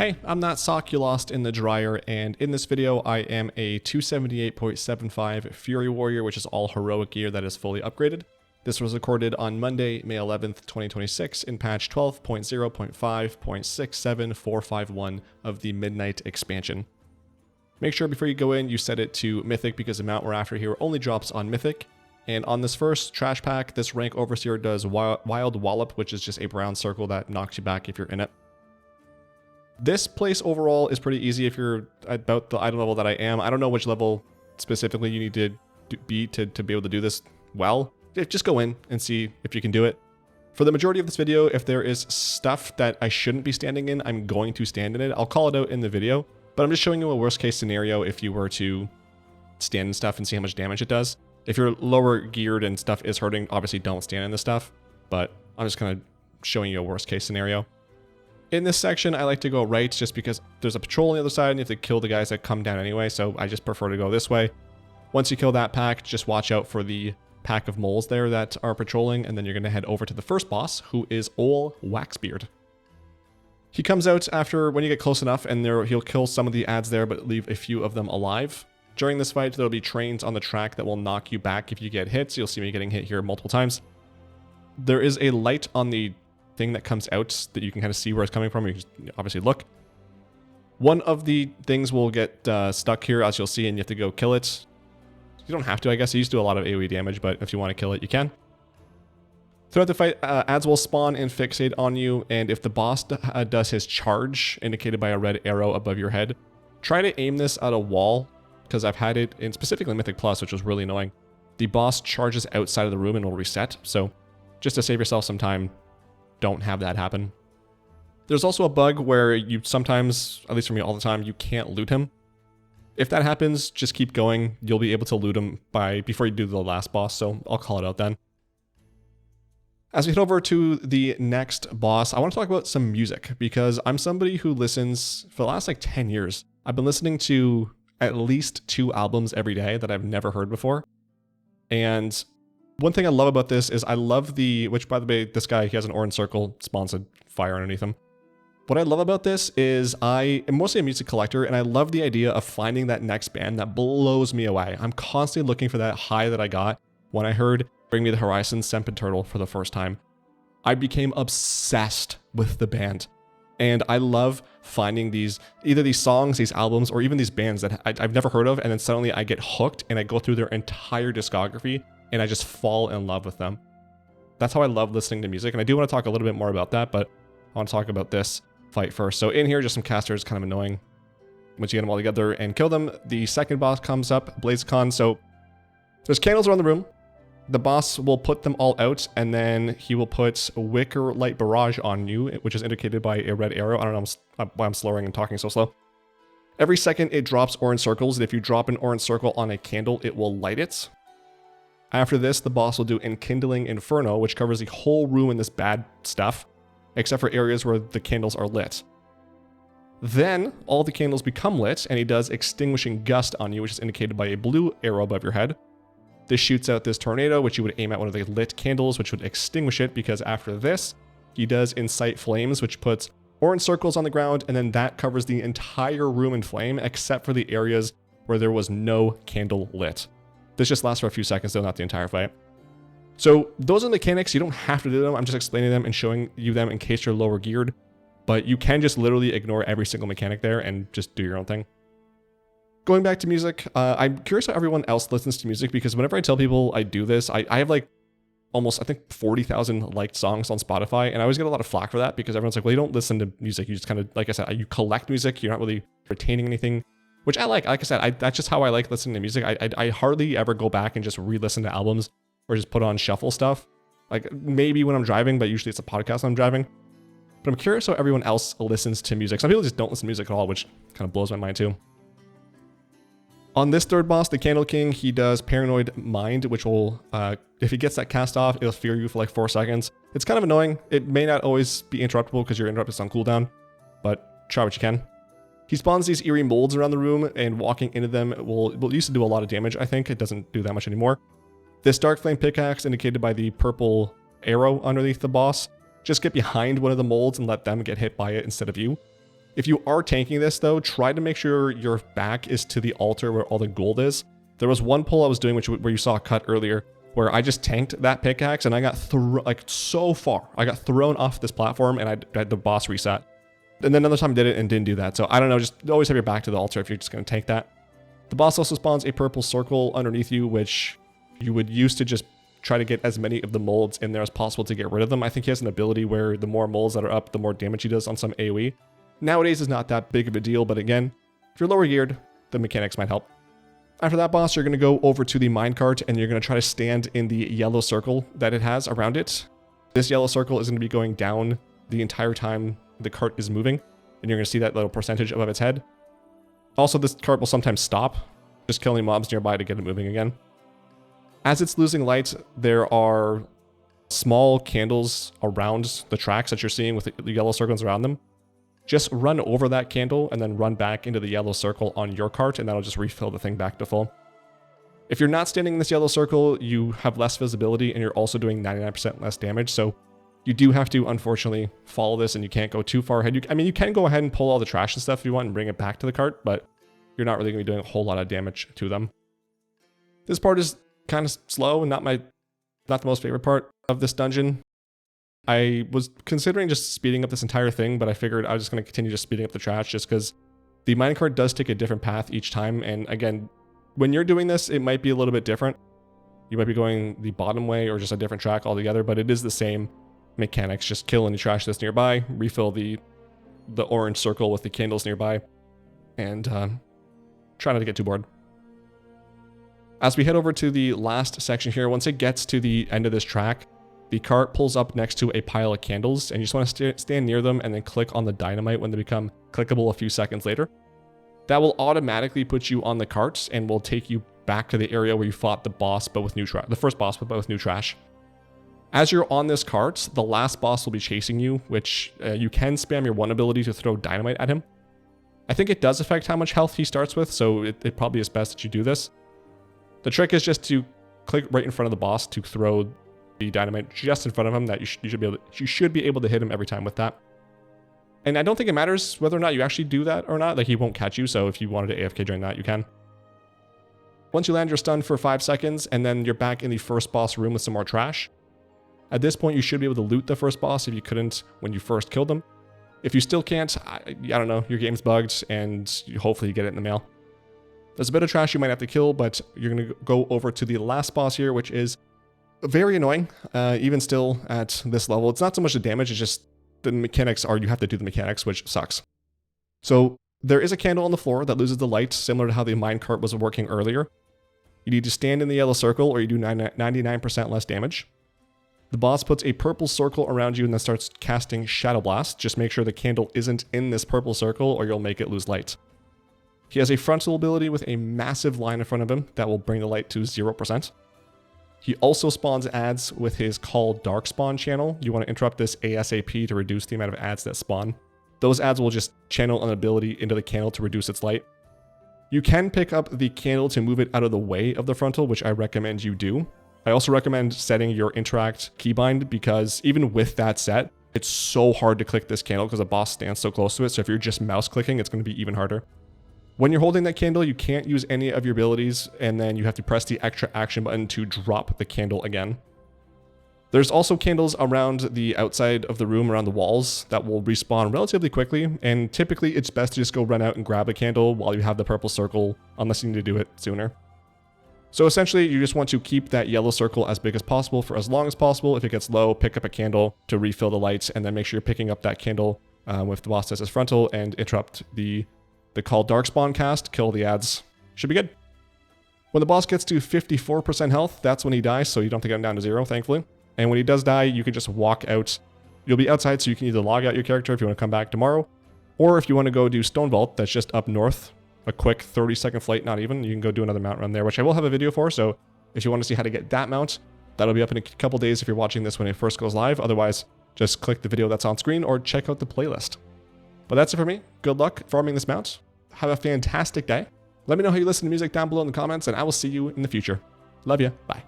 Hey, I'm that sock you lost in the dryer, and in this video I am a 278.75 Fury Warrior, which is all heroic gear that is fully upgraded. This was recorded on Monday, May 11th, 2026 in patch 12.0.5.67451 of the Midnight expansion. Make sure before you go in you set it to Mythic because the mount we're after here only drops on Mythic. And on this first trash pack, this rank overseer does Wild Wallop, which is just a brown circle that knocks you back if you're in it. This place overall is pretty easy if you're about the item level that I am. I don't know which level specifically you need to be to be able to do this well. Just go in and see if you can do it. For the majority of this video, if there is stuff that I shouldn't be standing in, I'm going to stand in it. I'll call it out in the video, but I'm just showing you a worst case scenario if you were to stand in stuff and see how much damage it does. If you're lower geared and stuff is hurting, obviously don't stand in this stuff, but I'm just kind of showing you a worst case scenario. In this section, I like to go right just because there's a patrol on the other side and you have to kill the guys that come down anyway, so I just prefer to go this way. Once you kill that pack, just watch out for the pack of moles there that are patrolling, and then you're going to head over to the first boss, who is Ol Waxbeard. He comes out after when you get close enough, and he'll kill some of the ads there, but leave a few of them alive. During this fight, there'll be trains on the track that will knock you back if you get hit, so you'll see me getting hit here multiple times. There is a light on the thing that comes out that you can kind of see where it's coming from. You can obviously look. One of the things will get stuck here, as you'll see, and you have to go kill it. You don't have to, I guess. It used to do a lot of AoE damage, but if you want to kill it, you can. Throughout the fight, ads will spawn and fixate on you, and if the boss does his charge, indicated by a red arrow above your head, try to aim this at a wall, because I've had it in specifically Mythic Plus, which was really annoying. The boss charges outside of the room and will reset, so just to save yourself some time, don't have that happen. There's also a bug where you sometimes, at least for me all the time, you can't loot him. If that happens, just keep going. You'll be able to loot him before you do the last boss, so I'll call it out then. As we head over to the next boss, I want to talk about some music, because I'm somebody who listens, for the last like 10 years, I've been listening to at least 2 albums every day that I've never heard before. And one thing I love about this is I love which by the way, this guy, he has an orange circle, spawns a fire underneath him. What I love about this is I am mostly a music collector, and I love the idea of finding that next band that blows me away. I'm constantly looking for that high that I got when I heard Bring Me the Horizon Sempiternatal for the first time. I became obsessed with the band. And I love finding either these songs, these albums, or even these bands that I've never heard of, and then suddenly I get hooked and I go through their entire discography and I just fall in love with them. That's how I love listening to music, and I do want to talk a little bit more about that, but I want to talk about this fight first. So in here, just some casters, kind of annoying. Once you get them all together and kill them, the second boss comes up, Blazikon. So there's candles around the room. The boss will put them all out, and then he will put Wick or Light Barrage on you, which is indicated by a red arrow. I don't know why I'm slurring and talking so slow. Every second it drops orange circles, and if you drop an orange circle on a candle, it will light it. After this, the boss will do Enkindling Inferno, which covers the whole room in this bad stuff, except for areas where the candles are lit. Then, all the candles become lit, and he does Extinguishing Gust on you, which is indicated by a blue arrow above your head. This shoots out this tornado, which you would aim at one of the lit candles, which would extinguish it, because after this, he does Incite Flames, which puts orange circles on the ground, and then that covers the entire room in flame, except for the areas where there was no candle lit. This just lasts for a few seconds, though, not the entire fight. So those are the mechanics. You don't have to do them. I'm just explaining them and showing you them in case you're lower geared. But you can just literally ignore every single mechanic there and just do your own thing. Going back to music, I'm curious how everyone else listens to music, because whenever I tell people I do this, I have like almost, I think, 40,000 liked songs on Spotify. And I always get a lot of flack for that, because everyone's like, well, you don't listen to music. You just kind of, like I said, you collect music. You're not really retaining anything. Which I like. Like I said, that's just how I like listening to music. I hardly ever go back and just re-listen to albums or just put on shuffle stuff. Like maybe when I'm driving, but usually it's a podcast when I'm driving. But I'm curious how everyone else listens to music. Some people just don't listen to music at all, which kind of blows my mind too. On this third boss, the Candle King, he does Paranoid Mind, which will, if he gets that cast off, it'll fear you for like 4 seconds. It's kind of annoying. It may not always be interruptible because your interrupt is on cooldown, but try what you can. He spawns these eerie molds around the room, and walking into them will used to do a lot of damage, I think. It doesn't do that much anymore. This Darkflame pickaxe, indicated by the purple arrow underneath the boss, just get behind one of the molds and let them get hit by it instead of you. If you are tanking this though, try to make sure your back is to the altar where all the gold is. There was one pull I was doing where you saw a cut earlier where I just tanked that pickaxe and I got like so far. I got thrown off this platform and I had the boss reset. And then another time I did it and didn't do that. So I don't know, just always have your back to the altar if you're just going to tank that. The boss also spawns a purple circle underneath you, which you would use to just try to get as many of the molds in there as possible to get rid of them. I think he has an ability where the more molds that are up, the more damage he does on some AoE. Nowadays is not that big of a deal, but again, if you're lower geared, the mechanics might help. After that boss, you're going to go over to the minecart and you're going to try to stand in the yellow circle that it has around it. This yellow circle is going to be going down the entire time the cart is moving, and you're going to see that little percentage above its head. Also, this cart will sometimes stop, just killing mobs nearby to get it moving again. As it's losing light, there are small candles around the tracks that you're seeing with the yellow circles around them. Just run over that candle and then run back into the yellow circle on your cart, and that'll just refill the thing back to full. If you're not standing in this yellow circle, you have less visibility and you're also doing 99% less damage. So you do have to, unfortunately, follow this and you can't go too far ahead. I mean, you can go ahead and pull all the trash and stuff if you want and bring it back to the cart, but you're not really going to be doing a whole lot of damage to them. This part is kind of slow and not the most favorite part of this dungeon. I was considering just speeding up this entire thing, but I figured I was just going to continue just speeding up the trash just because the minecart does take a different path each time. And again, when you're doing this, it might be a little bit different. You might be going the bottom way or just a different track altogether, but it is the same mechanics. Just kill any trash that's nearby, refill the orange circle with the candles nearby, and try not to get too bored. As we head over to the last section here, once it gets to the end of this track, the cart pulls up next to a pile of candles, and you just want to stand near them and then click on the dynamite when they become clickable a few seconds later. That will automatically put you on the cart and will take you back to the area where you fought the boss, but with new trash. The first boss, but with new trash. As you're on this cart, the last boss will be chasing you, which you can spam your one ability to throw dynamite at him. I think it does affect how much health he starts with, so it probably is best that you do this. The trick is just to click right in front of the boss to throw the dynamite just in front of him. That you should be able to hit him every time with that. And I don't think it matters whether or not you actually do that or not. Like, he won't catch you, so if you wanted to AFK during that, you can. Once you land your stun for 5 seconds, and then you're back in the first boss room with some more trash. At this point, you should be able to loot the first boss if you couldn't when you first killed them. If you still can't, I don't know, your game's bugged, and hopefully you get it in the mail. There's a bit of trash you might have to kill, but you're going to go over to the last boss here, which is very annoying, even still at this level. It's not so much the damage, it's just the mechanics are you have to do the mechanics, which sucks. So there is a candle on the floor that loses the light, similar to how the minecart was working earlier. You need to stand in the yellow circle or you do 99% less damage. The boss puts a purple circle around you and then starts casting Shadow Blast. Just make sure the candle isn't in this purple circle or you'll make it lose light. He has a frontal ability with a massive line in front of him that will bring the light to 0%. He also spawns ads with his Call Darkspawn channel. You want to interrupt this ASAP to reduce the amount of ads that spawn. Those ads will just channel an ability into the candle to reduce its light. You can pick up the candle to move it out of the way of the frontal, which I recommend you do. I also recommend setting your interact keybind because even with that set, it's so hard to click this candle because the boss stands so close to it. So if you're just mouse clicking, it's going to be even harder. When you're holding that candle, you can't use any of your abilities, and then you have to press the extra action button to drop the candle again. There's also candles around the outside of the room, around the walls, that will respawn relatively quickly, and typically it's best to just go run out and grab a candle while you have the purple circle, unless you need to do it sooner. So essentially, you just want to keep that yellow circle as big as possible for as long as possible. If it gets low, pick up a candle to refill the lights, and then make sure you're picking up that candle with the boss as his frontal and interrupt the Call Darkspawn cast, kill the ads. Should be good. When the boss gets to 54% health, that's when he dies, so you don't have to get him down to 0, thankfully. And when he does die, you can just walk out. You'll be outside, so you can either log out your character if you want to come back tomorrow, or if you want to go do Stone Vault, that's just up north, a quick 30-second flight, not even, you can go do another mount run there, which I will have a video for, so if you want to see how to get that mount, that'll be up in a couple days if you're watching this when it first goes live. Otherwise, just click the video that's on screen or check out the playlist. But that's it for me. Good luck farming this mount. Have a fantastic day. Let me know how you listen to music down below in the comments, and I will see you in the future. Love you. Bye.